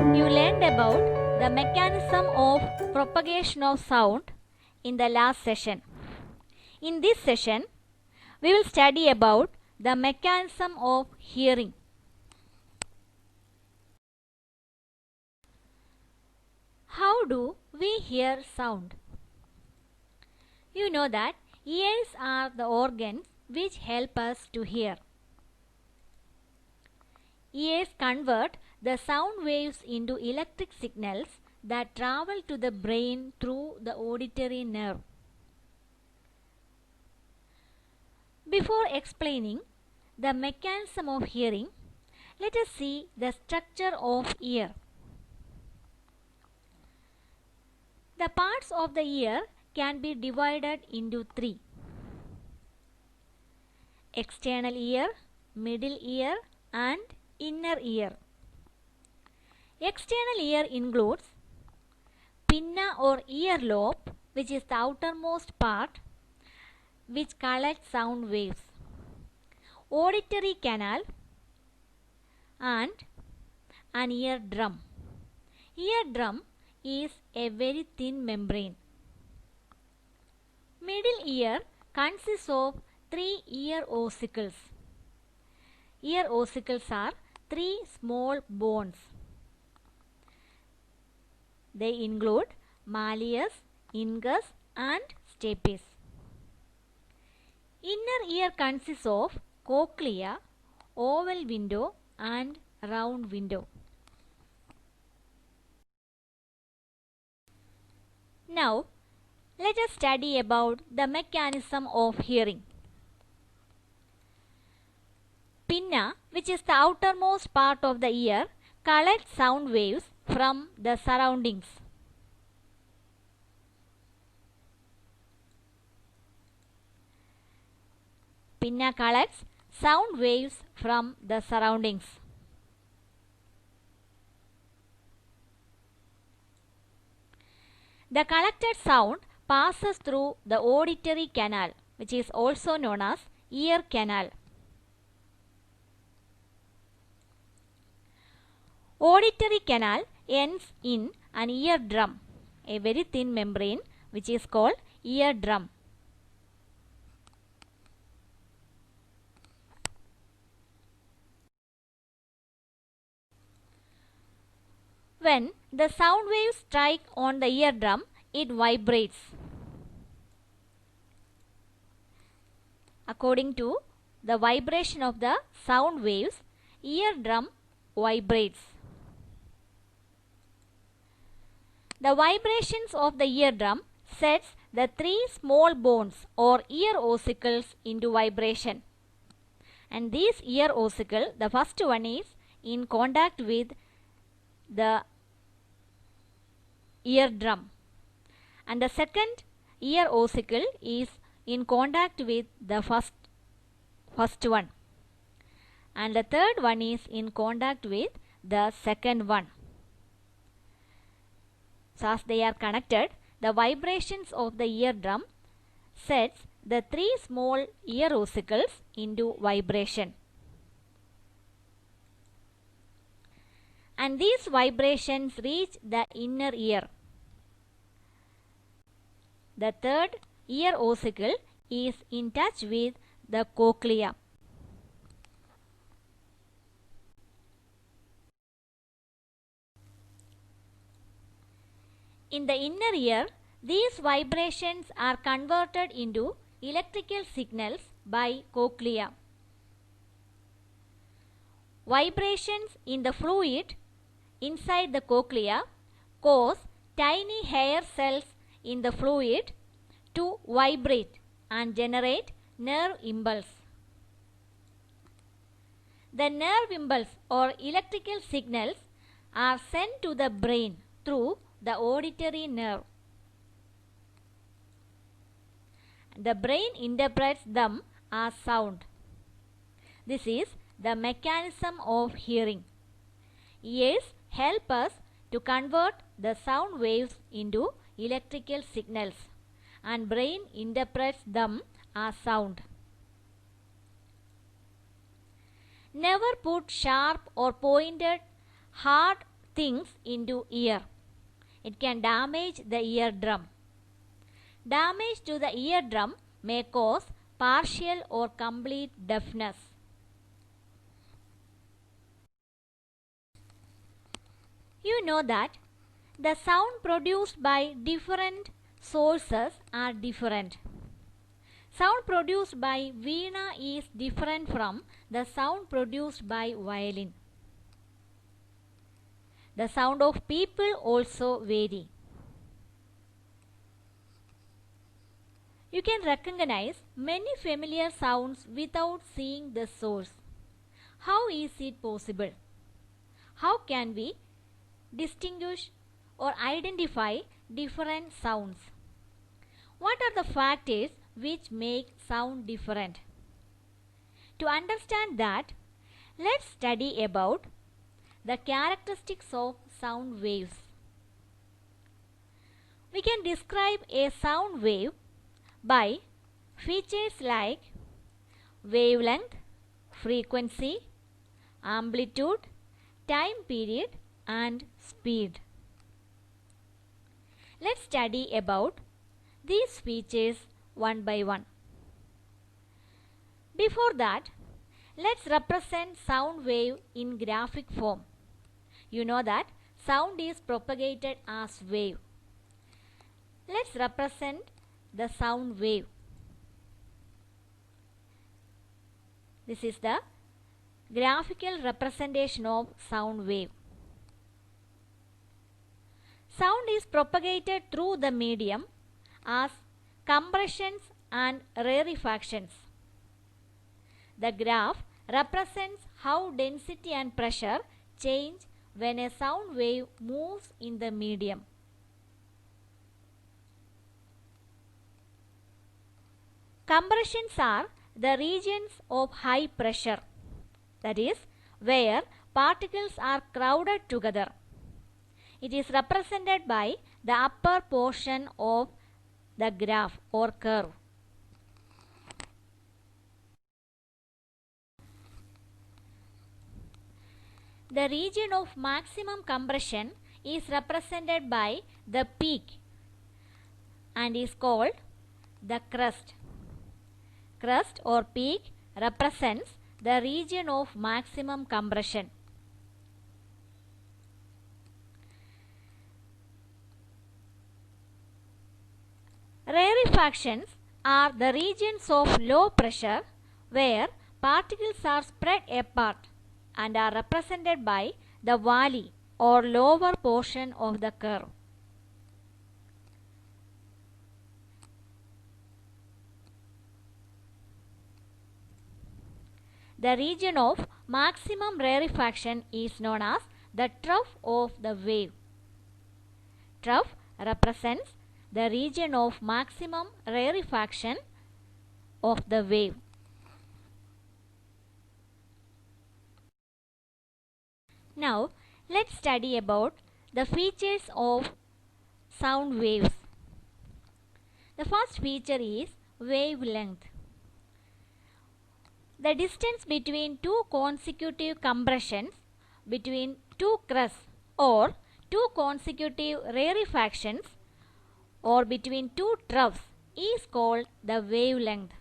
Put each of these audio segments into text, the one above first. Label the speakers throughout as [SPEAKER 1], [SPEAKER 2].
[SPEAKER 1] You learned about the mechanism of propagation of sound in the last session. In this session, we will study about the mechanism of hearing. How do we hear sound? You know that ears are the organs which help us to hear. Ears convert the sound waves into electric signals that travel to the brain through the auditory nerve. Before explaining the mechanism of hearing, let us see the structure of ear. The parts of the ear can be divided into three: external ear, middle ear, and inner ear. External ear includes pinna or ear lobe, which is the outermost part which collects sound waves, auditory canal, and an eardrum. Eardrum is a very thin membrane. Middle ear consists of three ear ossicles. Ear ossicles are three small bones. They include malleus, incus, and stapes. Inner ear consists of cochlea, oval window, and round window. Now, let us study about the mechanism of hearing. Pinna, which is the outermost part of the ear, collects sound waves from the surroundings. Pinna collects sound waves from the surroundings. The collected sound passes through the auditory canal, which is also known as ear canal. Auditory canal ends in an eardrum, a very thin membrane which is called eardrum. When the sound waves strike on the eardrum, it vibrates. According to the vibration of the sound waves, eardrum vibrates. The vibrations of the eardrum sets the three small bones or ear ossicles into vibration. And these ear ossicle, the first one is in contact with the eardrum, and the second ear ossicle is in contact with the first one, and the third one is in contact with the second one. So as they are connected, the vibrations of the eardrum sets the three small ear ossicles into vibration. And these vibrations reach the inner ear. The third ear ossicle is in touch with the cochlea. In the inner ear, these vibrations are converted into electrical signals by cochlea. Vibrations in the fluid inside the cochlea cause tiny hair cells in the fluid to vibrate and generate nerve impulse. The nerve impulse or electrical signals are sent to the brain through the auditory nerve. The brain interprets them as sound. This is the mechanism of hearing. Ears help us to convert the sound waves into electrical signals, and brain interprets them as sound. Never put sharp or pointed hard things into ear. It can damage the eardrum. Damage to the eardrum may cause partial or complete deafness. You know that the sound produced by different sources are different. Sound produced by veena is different from the sound produced by violin. The sound of people also vary. You can recognize many familiar sounds without seeing the source. How is it possible? How can we distinguish or identify different sounds? What are the factors which make sound different? To understand that, let's study about the characteristics of sound waves. We can describe a sound wave by features like wavelength, frequency, amplitude, time period, and speed. Let's study about these features one by one. Before that, let's represent sound wave in graphic form. You know that sound is propagated as wave. Let's represent the sound wave. This is the graphical representation of sound wave. Sound is propagated through the medium as compressions and rarefactions. The graph represents how density and pressure change when a sound wave moves in the medium. Compressions are the regions of high pressure, that is, where particles are crowded together. It is represented by the upper portion of the graph or curve. The region of maximum compression is represented by the peak and is called the crest. Crest or peak represents the region of maximum compression. Rarefactions are the regions of low pressure where particles are spread apart and are represented by the valley or lower portion of the curve. The region of maximum rarefaction is known as the trough of the wave. Trough represents the region of maximum rarefaction of the wave. Now, let's study about the features of sound waves. The first feature is wavelength. The distance between two consecutive compressions between two crests or two consecutive rarefactions or between two troughs is called the wavelength.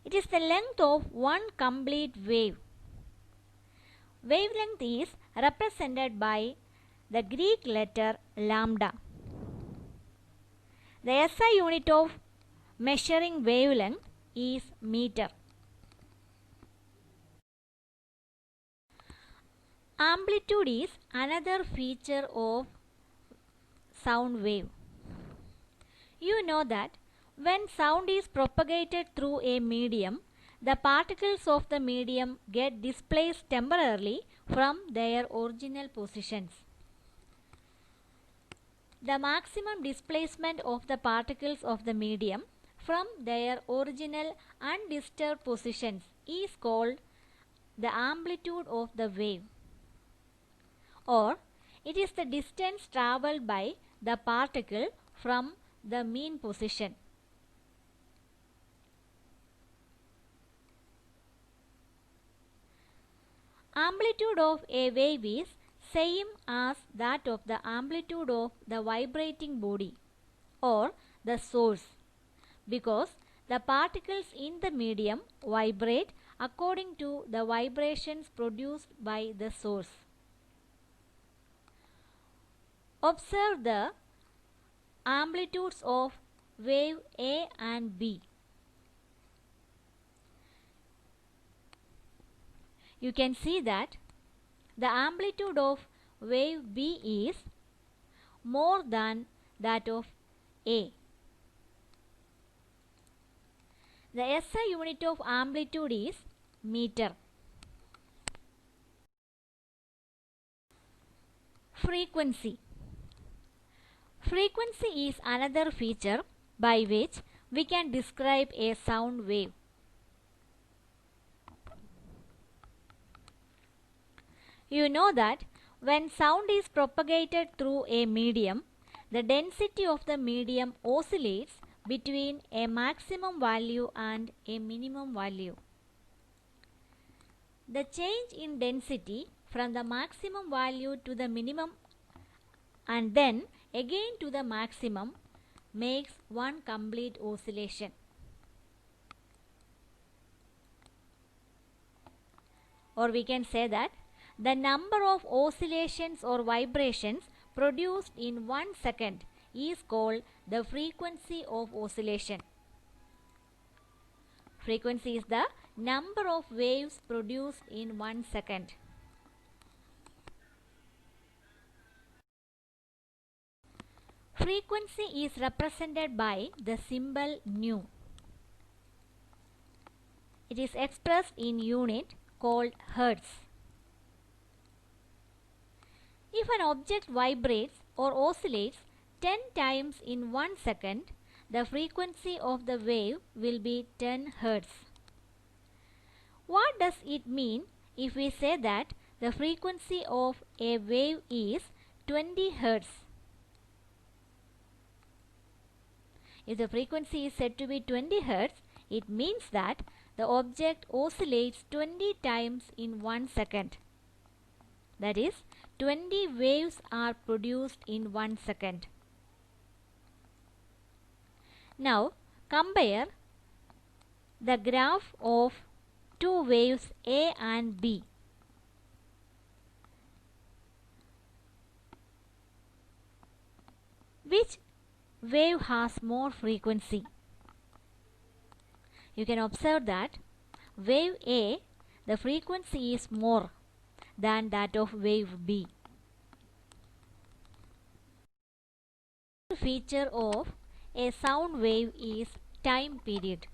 [SPEAKER 1] It is the length of one complete wave. Wavelength is represented by the Greek letter lambda. The SI unit of measuring wavelength is meter. Amplitude is another feature of sound wave. You know that when sound is propagated through a medium, the particles of the medium get displaced temporarily from their original positions. The maximum displacement of the particles of the medium from their original undisturbed positions is called the amplitude of the wave, or it is the distance travelled by the particle from the mean position. Amplitude of a wave is same as that of the amplitude of the vibrating body or the source, because the particles in the medium vibrate according to the vibrations produced by the source. Observe the amplitudes of wave A and B. You can see that the amplitude of wave B is more than that of A. The SI unit of amplitude is meter. Frequency. Frequency is another feature by which we can describe a sound wave. You know that when sound is propagated through a medium, the density of the medium oscillates between a maximum value and a minimum value. The change in density from the maximum value to the minimum and then again to the maximum makes one complete oscillation. Or we can say that the number of oscillations or vibrations produced in 1 second is called the frequency of oscillation. Frequency is the number of waves produced in 1 second. Frequency is represented by the symbol nu. It is expressed in unit called hertz. If an object vibrates or oscillates 10 times in 1 second, the frequency of the wave will be 10 hertz. What does it mean if we say that the frequency of a wave is 20 hertz? If the frequency is said to be 20 hertz, it means that the object oscillates 20 times in 1 second. That is, 20 waves are produced in 1 second. Now, compare the graph of two waves A and B. Which wave has more frequency? You can observe that wave A, the frequency is more than that of wave B. The feature of a sound wave is time period.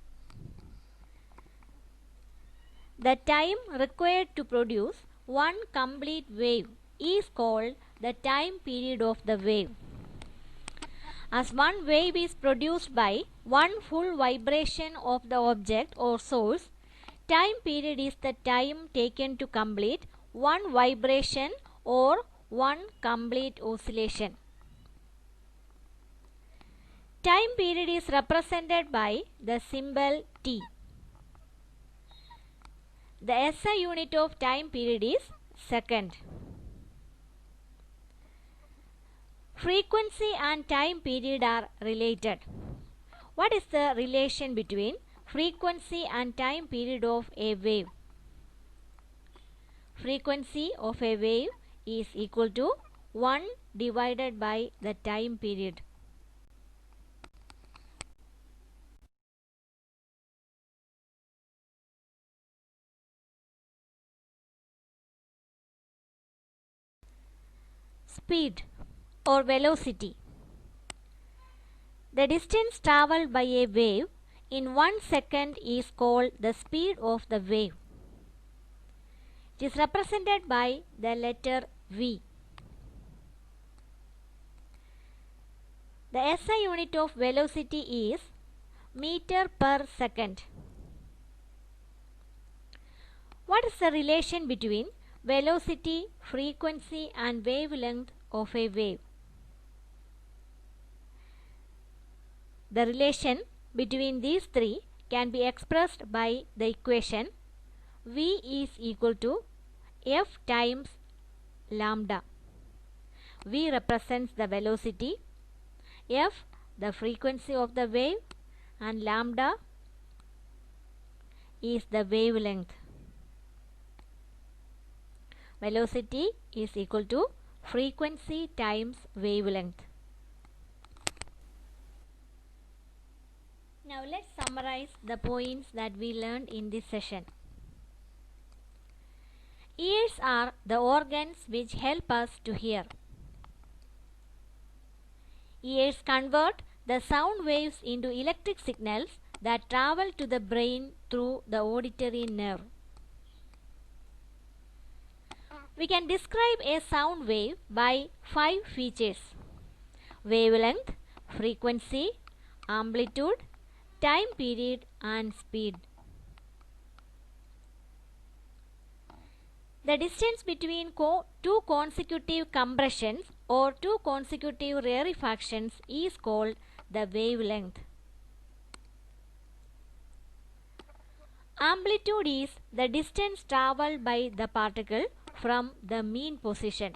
[SPEAKER 1] The time required to produce one complete wave is called the time period of the wave. As one wave is produced by one full vibration of the object or source, time period is the time taken to complete one vibration or one complete oscillation. Time period is represented by the symbol T. The SI unit of time period is second. Frequency and time period are related. What is the relation between frequency and time period of a wave? Frequency of a wave is equal to 1 divided by the time period. Speed or velocity. The distance travelled by a wave in 1 second is called the speed of the wave. It is represented by the letter V. The SI unit of velocity is meter per second. What is the relation between velocity, frequency and wavelength of a wave? The relation between these three can be expressed by the equation V is equal to f times lambda. V represents the velocity, f the frequency of the wave, and lambda is the wavelength. Velocity is equal to frequency times wavelength. Now let's summarize the points that we learned in this session. Ears are the organs which help us to hear. Ears convert the sound waves into electric signals that travel to the brain through the auditory nerve. We can describe a sound wave by 5 features: wavelength, frequency, amplitude, time period, and speed. The distance between two consecutive compressions or two consecutive rarefactions is called the wavelength. Amplitude is the distance traveled by the particle from the mean position.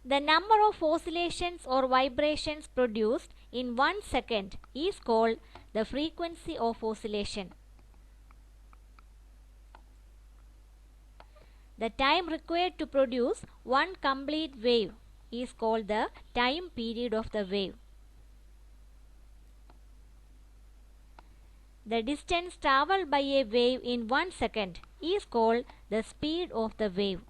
[SPEAKER 1] The number of oscillations or vibrations produced in 1 second is called the frequency of oscillation. The time required to produce one complete wave is called the time period of the wave. The distance traveled by a wave in 1 second is called the speed of the wave.